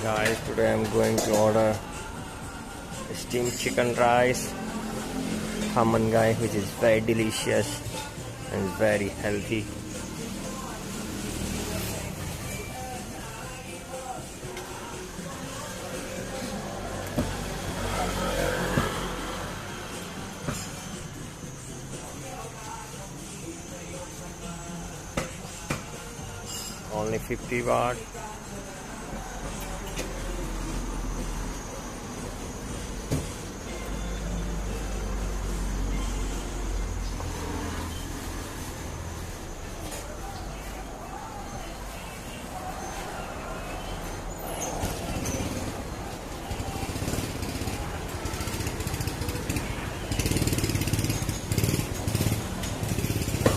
Guys, today I'm going to order steamed chicken rice, khaman guy, which is very delicious and very healthy. Only 50 baht.